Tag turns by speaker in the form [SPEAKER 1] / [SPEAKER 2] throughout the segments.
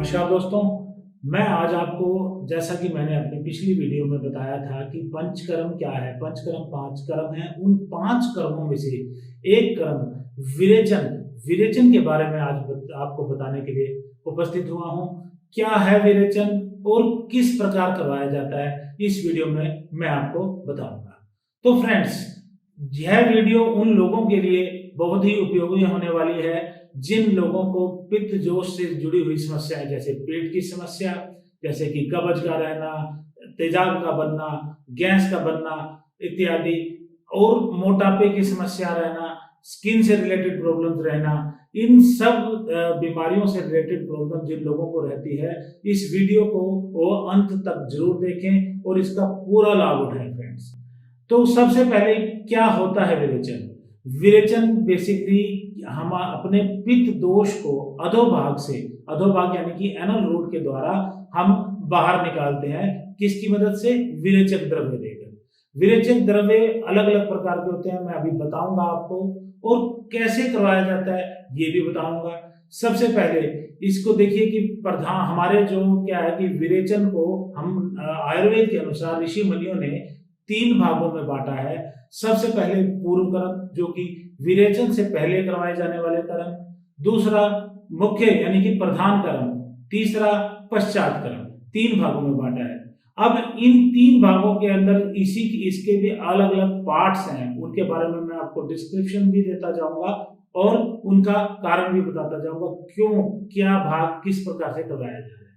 [SPEAKER 1] नमस्कार दोस्तों। मैं आज आपको, जैसा कि मैंने अपनी पिछली वीडियो में बताया था कि पंचकर्म क्या है। पंचकर्म 5 कर्म हैं। उन 5 कर्मों में से एक कर्म विरेचन विरेचन के बारे में आज आपको बताने के लिए उपस्थित हुआ हूँ। क्या है विरेचन और किस प्रकार करवाया जाता है, इस वीडियो में मैं आपको बताऊंगा। तो फ्रेंड्स, यह वीडियो उन लोगों के लिए बहुत ही उपयोगी होने वाली है जिन लोगों को पित्त जोश से जुड़ी हुई समस्याएं, जैसे पेट की समस्या, जैसे कि कब्ज का रहना, तेजाब का बनना, गैस का बनना इत्यादि, और मोटापे की समस्या रहना, स्किन से रिलेटेड प्रॉब्लम्स रहना। इन सब बीमारियों से रिलेटेड प्रॉब्लम जिन लोगों को रहती है, इस वीडियो को वो अंत तक जरूर देखें और इसका पूरा लाभ उठाएं फ्रेंड्स। तो सबसे पहले क्या होता है विरेचन? विरेचन बेसिकली हम अपने पित्त दोष को अधोभाग यानी कि एनल रूट के द्वारा हम बाहर निकालते हैं। किसकी मदद से? विरेचक द्रव्य देकर। विरेचक द्रव्य अलग अलग प्रकार के होते हैं, मैं अभी बताऊंगा आपको, और कैसे करवाया जाता है ये भी बताऊंगा। सबसे पहले इसको देखिए कि प्रधान हमारे जो क्या है कि विरेचन को हम आयुर्वेद के अनुसार ऋषि मुनियों ने 3 भागों में बांटा है। सबसे पहले पूर्व कर्म, जो कि विरेचन से पहले करवाए जाने वाले कर्म। दूसरा मुख्य यानी कि प्रधान कर्म। तीसरा पश्चात कर्म। 3 भागों में बांटा है। अब इन 3 भागों के अंदर इसके भी अलग अलग पार्ट्स हैं, उनके बारे में मैं आपको डिस्क्रिप्शन भी देता जाऊंगा और उनका कारण भी बताता जाऊंगा, क्यों क्या भाग किस प्रकार से करवाया जा रहा है।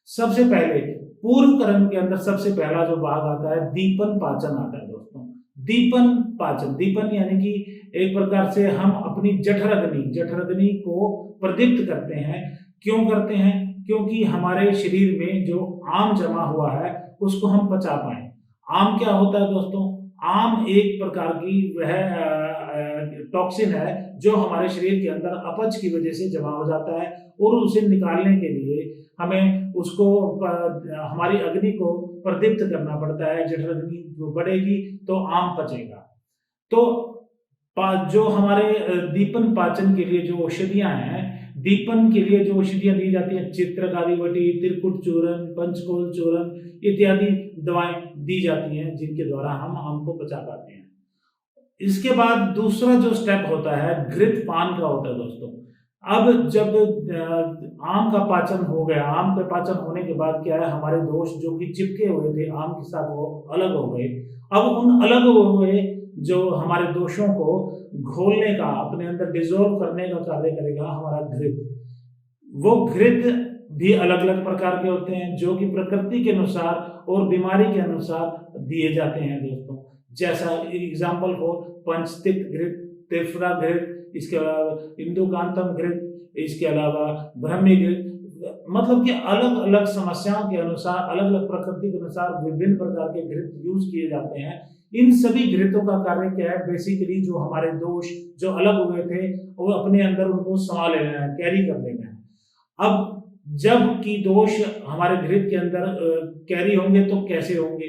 [SPEAKER 1] सबसे पहले पूर्व कर्म के अंदर सबसे पहला जो भाग आता है, दीपन पाचन आता है दोस्तों। दीपन पाचन, दीपन यानी कि एक प्रकार से हम अपनी जठराग्नि को प्रदीप्त करते हैं। क्यों करते हैं? क्योंकि हमारे शरीर में जो आम जमा हुआ है उसको हम पचा पाए। आम क्या होता है दोस्तों? आम एक प्रकार की वह टॉक्सिन है जो हमारे शरीर के अंदर अपच की वजह से जमा हो जाता है, और उसे निकालने के लिए हमें उसको हमारी अग्नि को प्रदीप्त करना पड़ता है। जठराग्नि जो बढ़ेगी तो आम पचेगा। तो जो हमारे दीपन पाचन के लिए जो औषधियां हैं, दीपन के लिए जो औषधियां दी जाती है, चित्रकारिवटी, त्रिकुट चूर्ण, पंचकोल चूर्ण इत्यादि दवाएं दी जाती हैं जिनके द्वारा हम आम को पचा पाते हैं। इसके बाद दूसरा जो स्टेप होता है घृत पान का होता है दोस्तों। अब जब आम का पाचन हो गया, आम का पाचन होने के बाद क्या है, हमारे दोष जो कि चिपके हुए थे आम के साथ वो अलग हो गए। अब उन अलग हुए जो हमारे दोषों को घोलने का, अपने अंदर डिजोल्व करने का कार्य करेगा हमारा घृत। वो घृत भी अलग अलग प्रकार के होते हैं जो कि प्रकृति के अनुसार और बीमारी के अनुसार दिए जाते हैं दोस्तों। जैसा एग्जाम्पल हो पंचतिक घृत, त्रिफला घृत, इसके अलावा इंदुकांतम घृत, इसके अलावा ब्रह्मी घृत। मतलब कि अलग अलग समस्याओं के अनुसार, अलग अलग प्रकृति के अनुसार विभिन्न प्रकार के घृत यूज किए जाते हैं। इन सभी घृतों का कार्य क्या है? बेसिकली जो हमारे दोष जो अलग हुए थे वो अपने अंदर उनको संभाल लेना है, कैरी कर लेना है। अब जब की दोष हमारे घृत के अंदर कैरी होंगे तो कैसे होंगे?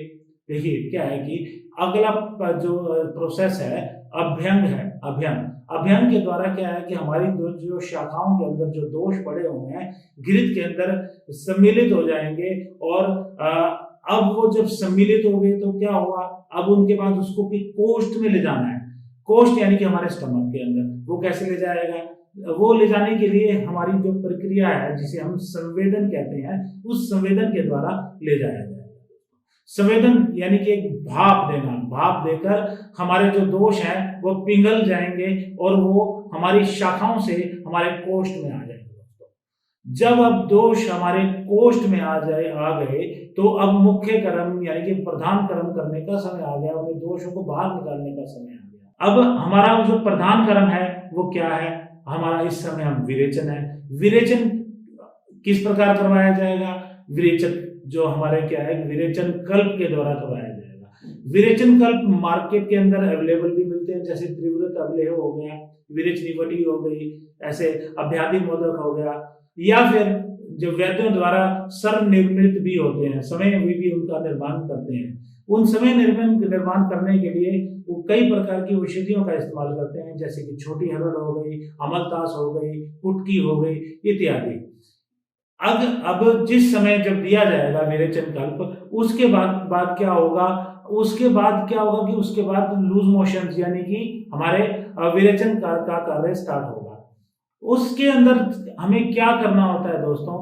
[SPEAKER 1] देखिए क्या है कि अगला जो प्रोसेस है अभ्यंग है। अभ्यंग के द्वारा क्या है कि हमारी जो शाखाओं के अंदर जो दोष पड़े हुए हैं घृत के अंदर सम्मिलित हो जाएंगे, और अब वो जब सम्मिलित हो गए तो क्या हुआ, अब उनके बाद उसको भी कोष्ठ में ले जाना है। कोष्ठ यानी कि हमारे स्टमक के अंदर। वो कैसे ले जाएगा? वो ले जाने के लिए हमारी जो प्रक्रिया है जिसे हम संवेदन कहते हैं, उस संवेदन के द्वारा ले जाया जाएगा। संवेदन यानी कि एक भाप देना, भाप देकर हमारे जो दोष हैं वो पिघल जाएंगे और वो हमारी शाखाओं से हमारे कोष्ठ में आ जाएंगे दोस्तों। जब अब दोष हमारे कोष्ठ में आ गए तो अब मुख्य कर्म यानी कि प्रधान कर्म करने का समय आ गया, उन्हें दोषों को बाहर निकालने का समय आ गया। अब हमारा जो प्रधान कर्म है वो क्या है? हमारा इस समय हम विरेचन है। विरेचन किस प्रकार करवाया जाएगा? विरेचन जो हमारे क्या है, विरेचन कल्प के द्वारा करवाया जाएगा। विरेचन कल्प मार्केट के अंदर अवेलेबल भी मिलते हैं, जैसे त्रिव्रत अवलेह हो गया, विरेचनीवटी हो गई, ऐसे अभ्याधि मोदक हो गया, या फिर जो वैद्यों द्वारा सर्व निर्मित भी होते हैं, समय भी उनका निर्माण करते हैं। उन समय निर्माण करने के लिए वो कई प्रकार की औषधियों का इस्तेमाल करते हैं, जैसे कि छोटी हरड़ हो गई, अमलतास हो गई, कुटकी हो गई इत्यादि। अब जिस समय जब दिया जाएगा विरेचन कल्प, उसके बाद क्या होगा, कि उसके बाद लूज मोशंस यानी कि हमारे विरेचन का कार्य स्टार्ट होगा। उसके अंदर हमें क्या करना होता है दोस्तों,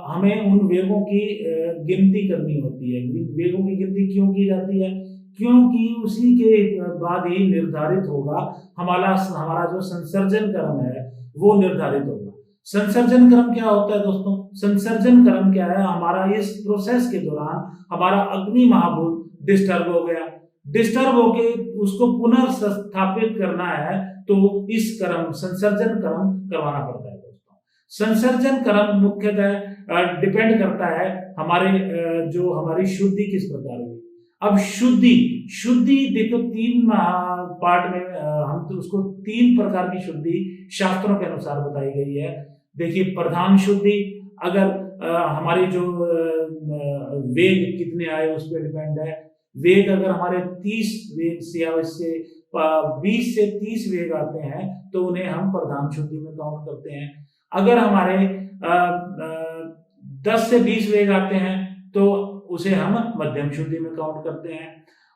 [SPEAKER 1] हमें उन वेगों की गिनती करनी होती है। वेगों की गिनती क्यों की जाती है? क्योंकि उसी के बाद ही निर्धारित होगा हमारा हमारा जो संसर्जन क्रम है वो निर्धारित होगा। संसर्जन क्रम क्या होता है दोस्तों? संसर्जन क्रम क्या है? हमारा इस प्रोसेस के दौरान हमारा अग्नि महाभूत डिस्टर्ब हो गया, डिस्टर्ब होके उसको पुनर्स्थापित करना है, तो इस क्रम संसर्जन क्रम करवाना पड़ता है दोस्तों। संसर्जन क्रम मुख्यतः डिपेंड करता है हमारे जो हमारी शुद्धि किस प्रकार हुई। अब शुद्धि शुद्धि देखो तीन पार्ट में हम तो उसको तीन प्रकार की शुद्धि शास्त्रों के अनुसार बताई गई है। देखिए, प्रधान शुद्धि, अगर हमारे जो वेग कितने आए उस पर डिपेंड है। वेग अगर हमारे 30 वेग से या इससे 20 से 30 वेग आते हैं तो उन्हें हम प्रधान शुद्धि में काउंट करते हैं। अगर हमारे 10 से 20 वेग आते हैं तो उसे हम मध्यम शुद्धि में काउंट करते हैं।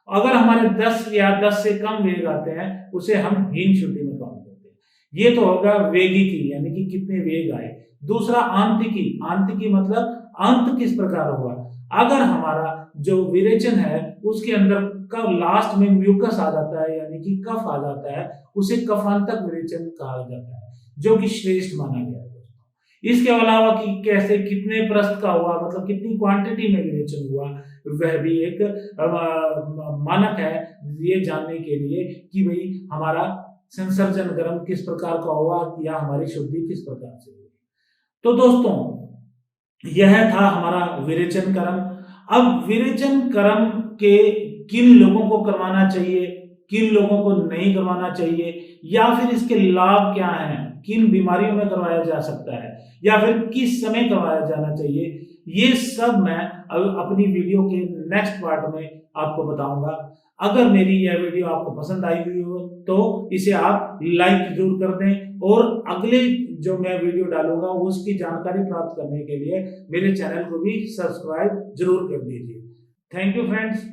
[SPEAKER 1] अगर हमारे 10 या 10 से कम वेग आते हैं उसे हम हीन शुद्धि में काउंट करते हैं। ये तो होगा वेगिकी यानी कि कितने वेग आए। दूसरा आंतिकी, आंतिकी मतलब अंत किस प्रकार हुआ। अगर हमारा जो विरेचन है उसके अंदर का लास्ट में म्यूकस आ जाता है यानी कि कफ आ जाता है, उसे कफांतक विरेचन कहा जाता है, जो कि श्रेष्ठ माना गया है दोस्तों। इसके अलावा कि कैसे कितने प्रस्थ का हुआ, मतलब कितनी क्वांटिटी में विरेचन हुआ, वह भी एक मानक है ये जानने के लिए कि भाई हमारा संसर्जन क्रम किस प्रकार का हुआ या हमारी शुद्धि किस प्रकार से हुई। तो दोस्तों, यह था हमारा विरेचन क्रम। अब विरेचन क्रम के किन लोगों को करवाना चाहिए, किन लोगों को नहीं करवाना चाहिए, या फिर इसके लाभ क्या हैं, किन बीमारियों में करवाया जा सकता है, या फिर किस समय करवाया जाना चाहिए, ये सब मैं अपनी वीडियो के नेक्स्ट पार्ट में आपको बताऊंगा। अगर मेरी यह वीडियो आपको पसंद आई हुई हो तो इसे आप लाइक जरूर कर दें, और अगले जो मैं वीडियो डालूंगा उसकी जानकारी प्राप्त करने के लिए मेरे चैनल को भी सब्सक्राइब जरूर कर दीजिए। Thank you friends.